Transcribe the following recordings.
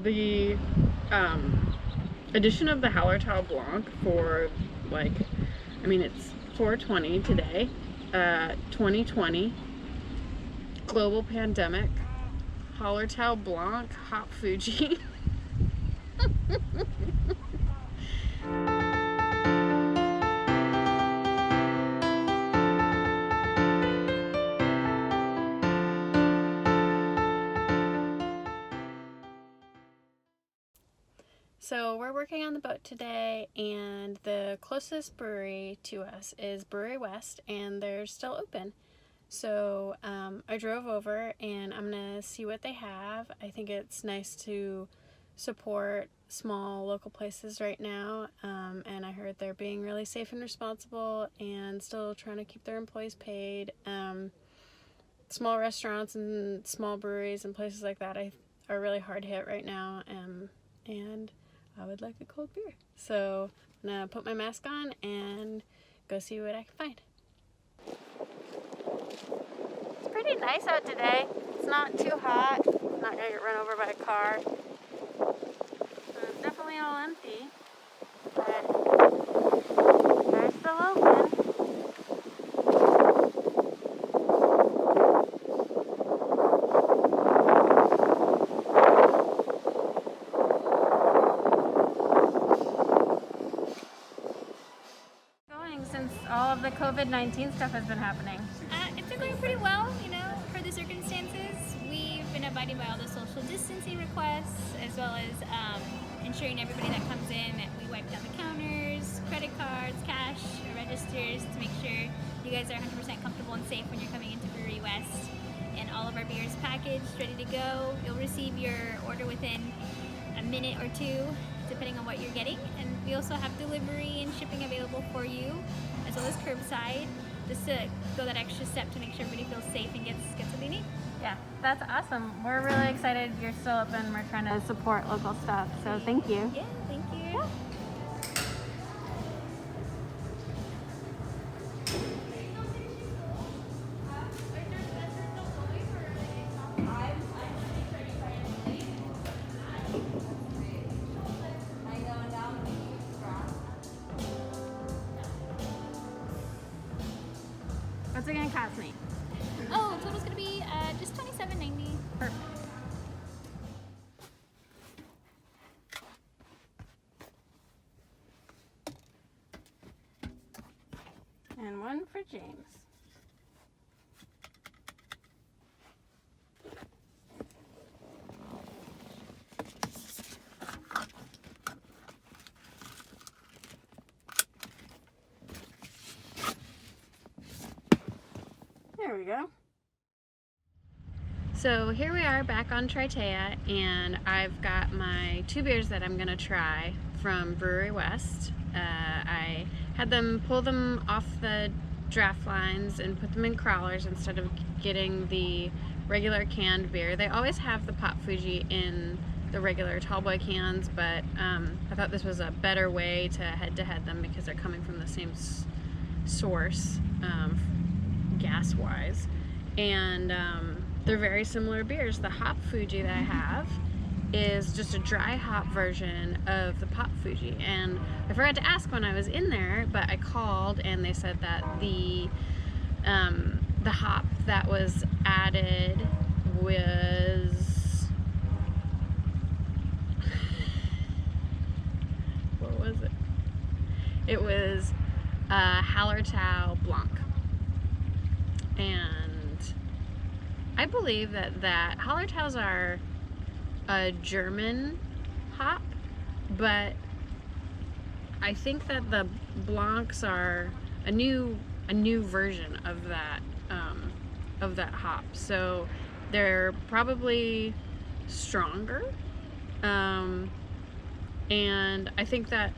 the edition of the Hallertau Blanc for like, I mean, it's 4/20 today, 2020, global pandemic, Hallertau Blanc, Hop Fuji. So we're working on the boat today, and the closest brewery to us is Brewery West, and they're still open. So I drove over, and I'm gonna see what they have. I think it's nice to support small local places right now, and I heard they're being really safe and responsible and still trying to keep their employees paid. Small restaurants and small breweries and places like that are really hard hit right now, and I would like a cold beer. So I'm gonna put my mask on and go see what I can find. It's pretty nice out today. It's not too hot. I'm not gonna get run over by a car. It's definitely all empty, but they're still open. Since all of the COVID-19 stuff has been happening? It's been going pretty well, you know, for the circumstances. We've been abiding by all the social distancing requests, as well as ensuring everybody that comes in that we wipe down the counters, credit cards, cash, registers, to make sure you guys are 100% comfortable and safe when you're coming into Brewery West. And all of our beers packaged, ready to go. You'll receive your order within a minute or two, depending on what you're getting. And we also have delivery and shipping available for you, as well as curbside, just to go that extra step to make sure everybody feels safe and gets what they need. Yeah, that's awesome. We're really excited you're still open. We're trying to support local stuff, so thank you. Yeah, thank you. Yeah. What's it gonna cost me? Oh, total's gonna be just $27.90. Perfect. And one for James. There we go. So here we are back on Triteia, and I've got my 2 beers that I'm gonna try from Brewery West. I had them pull them off the draft lines and put them in crawlers instead of getting the regular canned beer. They always have the Pop Fuji in the regular tallboy cans, but I thought this was a better way to head them because they're coming from the same source, gas-wise, and they're very similar beers. The Hop Fuji that I have is just a dry hop version of the Pop Fuji, and I forgot to ask when I was in there, but I called and they said that the hop that was added was what was it? It was Hallertau Blanc, and I believe that Hallertaus are a German hop, but I think that the Blancs are a new version of that hop. So they're probably stronger, and I think that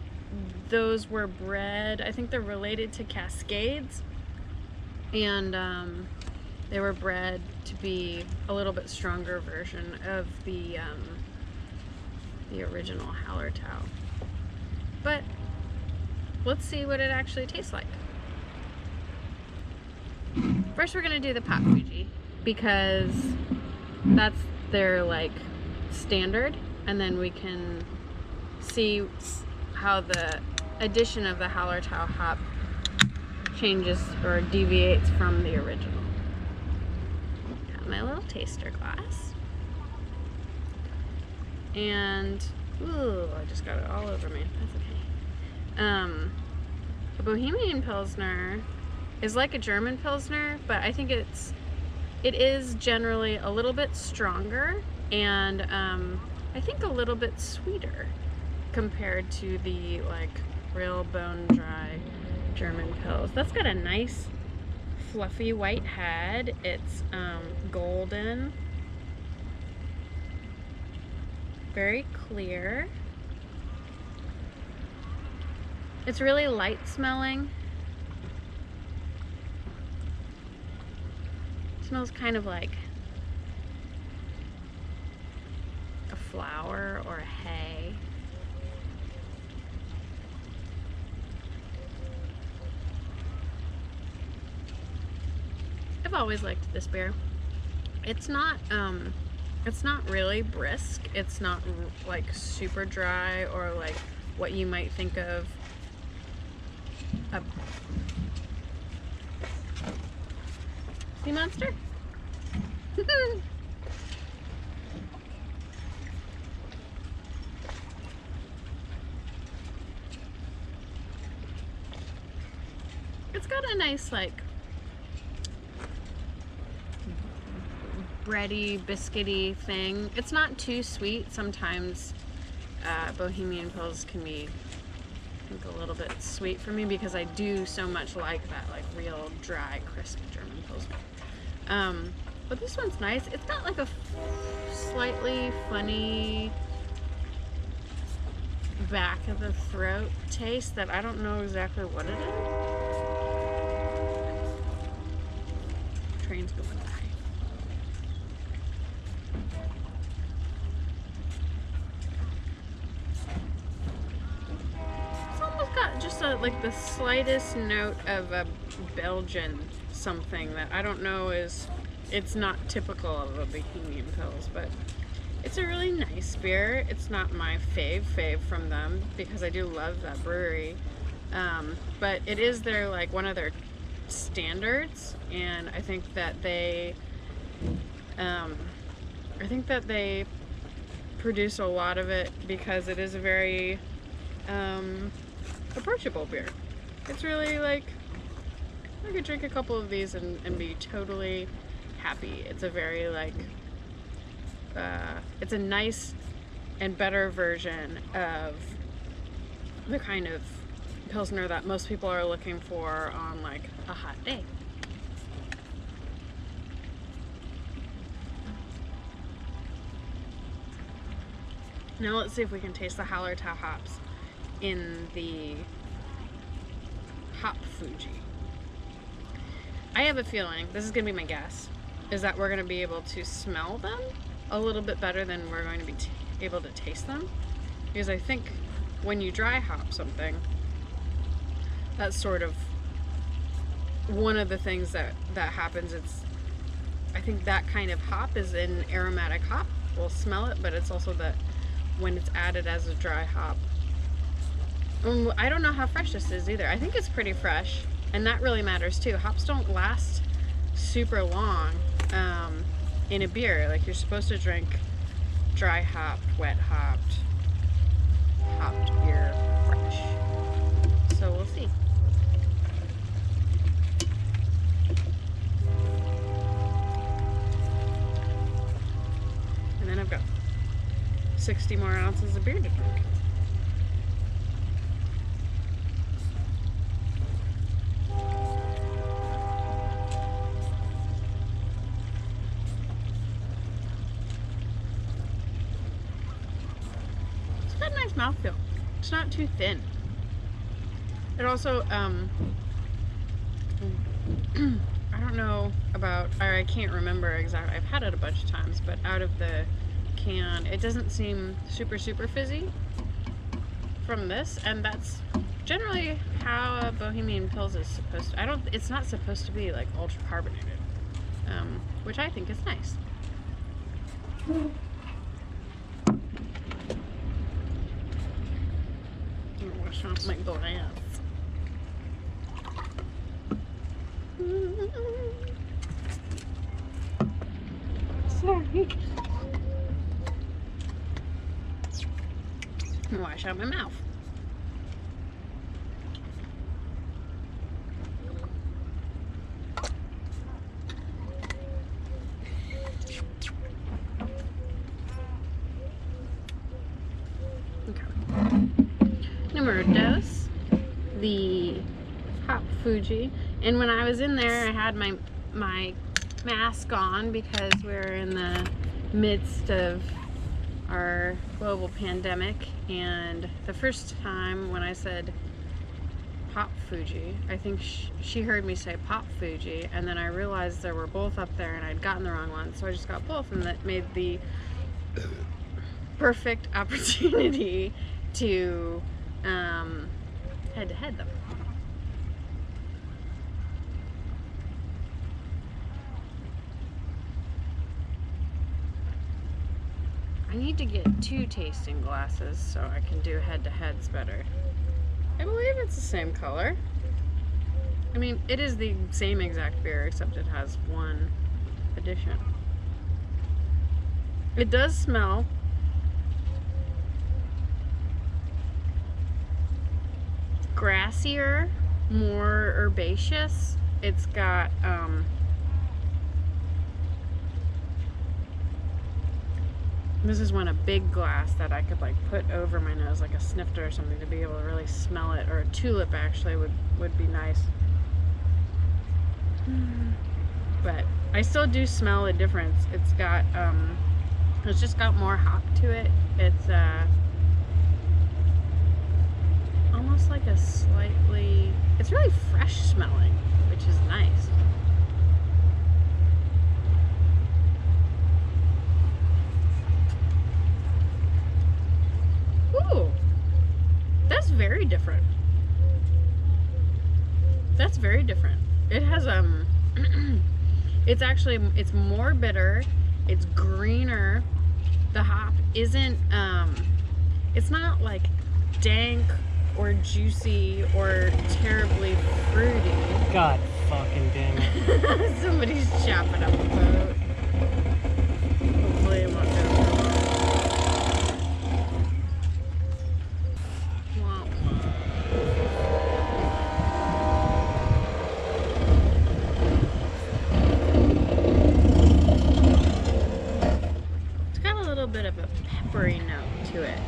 those were bred. I think they're related to Cascades, and they were bred to be a little bit stronger version of the original Hallertau. But let's see what it actually tastes like. First we're gonna do the Pop Fuji because that's their like standard. and then we can see how the addition of the Hallertau hop changes or deviates from the original. Got my little taster glass. And, ooh, I just got it all over me. That's okay. A Bohemian Pilsner is like a German Pilsner, but I think it is generally a little bit stronger and I think a little bit sweeter compared to the like real bone dry German Pils. That's got a nice fluffy white head. It's golden, very clear. It's really light smelling. It smells kind of like a flower or a hay. I've always liked this beer. It's not really brisk. It's not like super dry or like what you might think of a sea monster. It's got a nice like bready, biscuity thing. It's not too sweet. Sometimes Bohemian Pils can be, I think, a little bit sweet for me because I do so much like that like real dry, crisp German Pils. But this one's nice. It's got like a slightly funny back of the throat taste that I don't know exactly what it is. Train's going by. It's almost got just like the slightest note of a Belgian something that I don't know is, it's not typical of a Bohemian Pils, but it's a really nice beer. It's not my fave from them because I do love that brewery, but it is their like one of their standards, and I think that they produce a lot of it because it is a very approachable beer. It's really like, I could drink a couple of these and be totally happy. It's a very like it's a nice and better version of the kind of Pilsner that most people are looking for on like a hot day. Now let's see if we can taste the Hallertau hops in the Hop Fuji. I have a feeling, this is going to be my guess, is that we're going to be able to smell them a little bit better than we're going to be able to taste them. Because I think when you dry hop something, that's sort of one of the things that happens. I think that kind of hop is an aromatic hop. We'll smell it, but it's also that when it's added as a dry hop. I don't know how fresh this is either. I think it's pretty fresh, and that really matters too. Hops don't last super long in a beer. Like, you're supposed to drink dry hopped, wet hopped beer fresh. So we'll see. And then I've got 60 more ounces of beer to drink. Mouthfeel. It's not too thin. It also, I don't know about, or I can't remember exactly, I've had it a bunch of times, but out of the can, it doesn't seem super fizzy from this, and that's generally how a Bohemian Pils is supposed to, it's not supposed to be like ultra carbonated, which I think is nice. wash off my glass. Sorry. Wash out my mouth. Numero dos, the Hop Fuji. And when I was in there, I had my mask on because we're in the midst of our global pandemic. And the first time when I said Pop Fuji, I think she heard me say Pop Fuji, and then I realized they were both up there and I'd gotten the wrong one, so I just got both, and that made the perfect opportunity to head-to-head them. I need to get 2 tasting glasses so I can do head-to-heads better. I believe it's the same color. I mean, it is the same exact beer except it has 1 addition. It does smell grassier, more herbaceous. It's got this is one a big glass that I could like put over my nose like a snifter or something to be able to really smell it, or a tulip actually would be nice. But I still do smell a difference. It's got it's just got more hop to it. It's almost like a slightly, it's really fresh smelling, which is nice. Ooh, that's very different. That's very different. It has it's more bitter, it's greener. The hop isn't it's not like dank or juicy or terribly fruity. God fucking damn it. Somebody's chopping up a boat. Hopefully it won't go for long. It's got a little bit of a peppery note to it.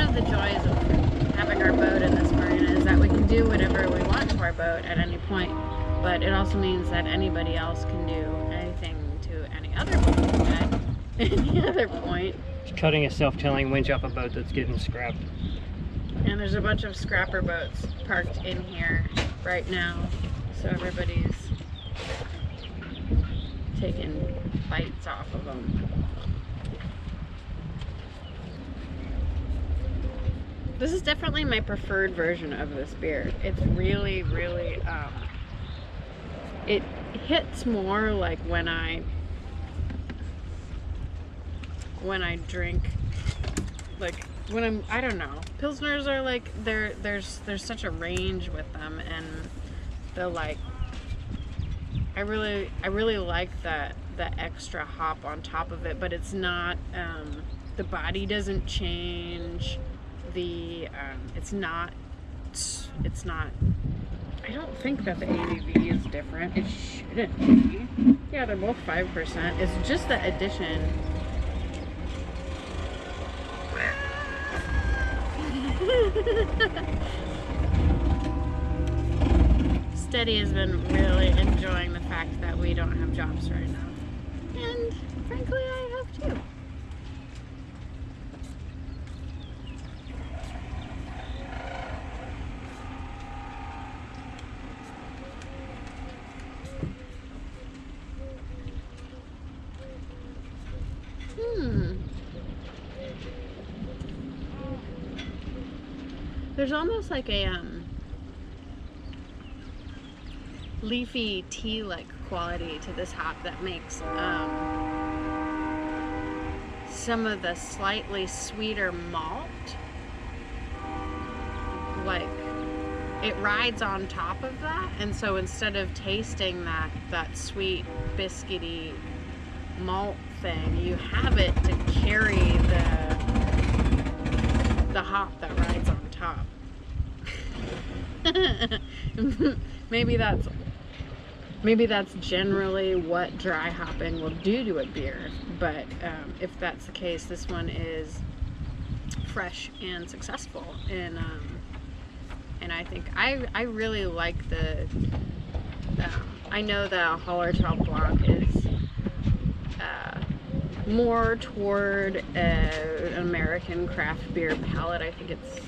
The joys of having our boat in this marina is that we can do whatever we want to our boat at any point, but it also means that anybody else can do anything to any other boat at any other point. It's cutting a self-tailing winch off a boat that's getting scrapped. And there's a bunch of scrapper boats parked in here right now, so everybody's taking bites off of them. This is definitely my preferred version of this beer. It's really, really, it hits more like when I drink, like when I don't know. Pilsners are like, there's such a range with them, and they're like, I really like the extra hop on top of it, but it's not, the body doesn't change. It's not, I don't think that the ABV is different. It shouldn't be. Yeah, they're both 5%. It's just the addition. Steady has been really enjoying the fact that we don't have jobs right now. And frankly, I have too. There's almost like a leafy tea-like quality to this hop that makes some of the slightly sweeter malt, like, it rides on top of that, and so instead of tasting that sweet biscuity malt thing, you have it to carry the hop that rides on top. maybe that's generally what dry hopping will do to a beer, but if that's the case, this one is fresh and successful, and I think I really like the I know the Hallertau Blanc is more toward an American craft beer palate. I think it's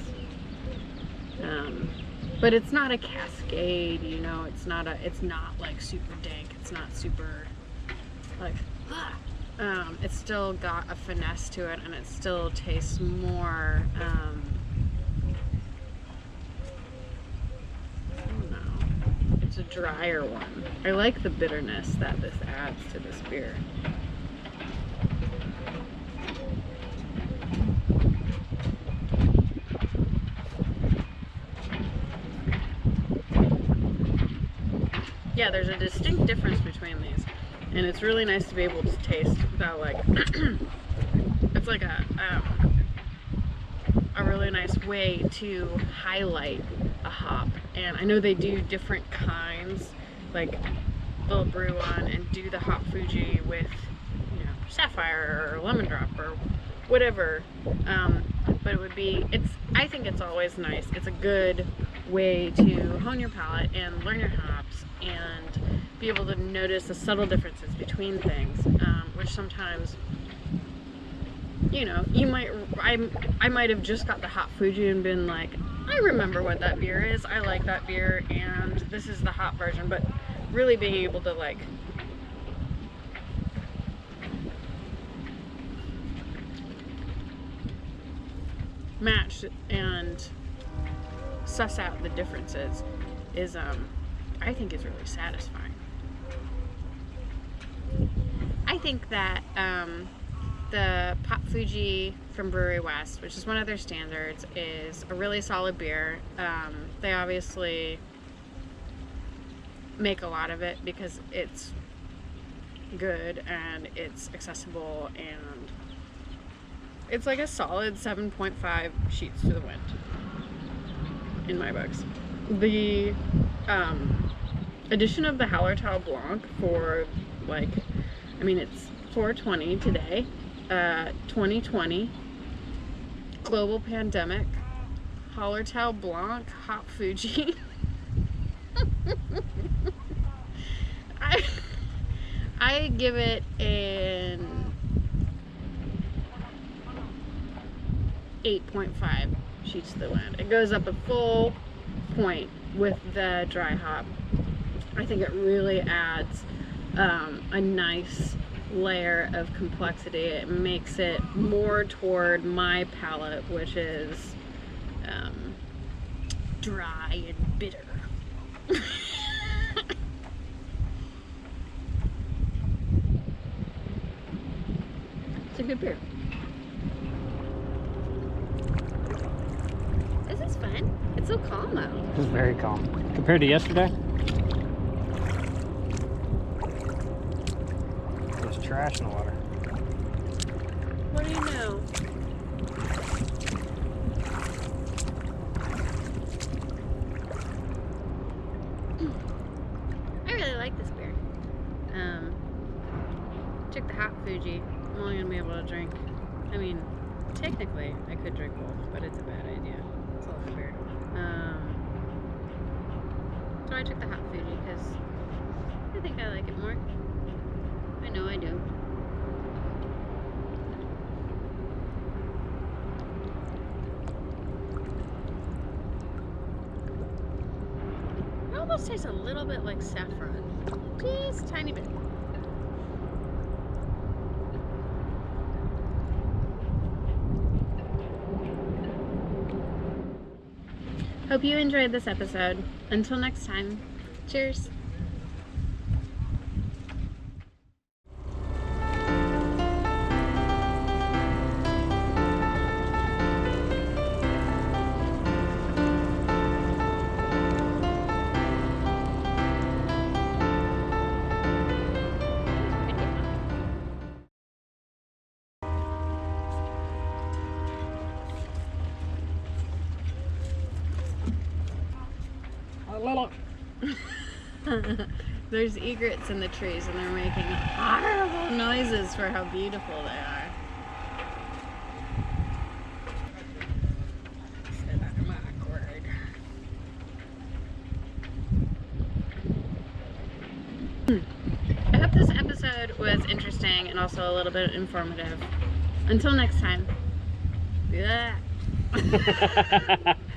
but it's not a Cascade, you know, it's not like super dank, it's not super like it's still got a finesse to it, and it still tastes more I don't know, it's a drier one. I like the bitterness that this adds to this beer. Yeah, there's a distinct difference between these, and it's really nice to be able to taste without, like, it's like a really nice way to highlight a hop. And I know they do different kinds, like they'll brew one and do the Hop Fuji with, you know, sapphire or lemon drop or whatever, but it would be, I think it's always nice. It's a good way to hone your palate and learn your hops and be able to notice the subtle differences between things, which sometimes, you know, I might have just got the Hop Fuji and been like, I remember what that beer is, I like that beer, and this is the hop version, but really being able to, like, match and suss out the differences is, I think is really satisfying. I think that the Pop Fuji from Brewery West, which is one of their standards, is a really solid beer. They obviously make a lot of it because it's good and it's accessible, and it's like a solid 7.5 sheets to the wind in my books. The addition of the Hallertau Blanc for, like, I mean, it's $4.20 today, 2020, global pandemic, Hallertau Blanc, Hop Fuji. I give it an 8.5 sheets to the wind. It goes up a full point with the dry hop. I think it really adds a nice layer of complexity. It makes it more toward my palate, which is dry and bitter. It's a good beer. This is fun. It's so calm though. It's very calm. Compared to yesterday, there's trash in the water. What do you know? I really like this beer. Took the Hop Fuji. I'm only gonna be able to drink. I mean, technically, I could drink both, but it's a bad idea. It's all beer. So I took the Hop Fuji because I think I like it more. I know I do. It almost tastes a little bit like saffron. Just a tiny bit. Hope you enjoyed this episode. Until next time, cheers. There's egrets in the trees and they're making horrible noises for how beautiful they are. I'm awkward. I hope this episode was interesting and also a little bit informative. Until next time. Yeah.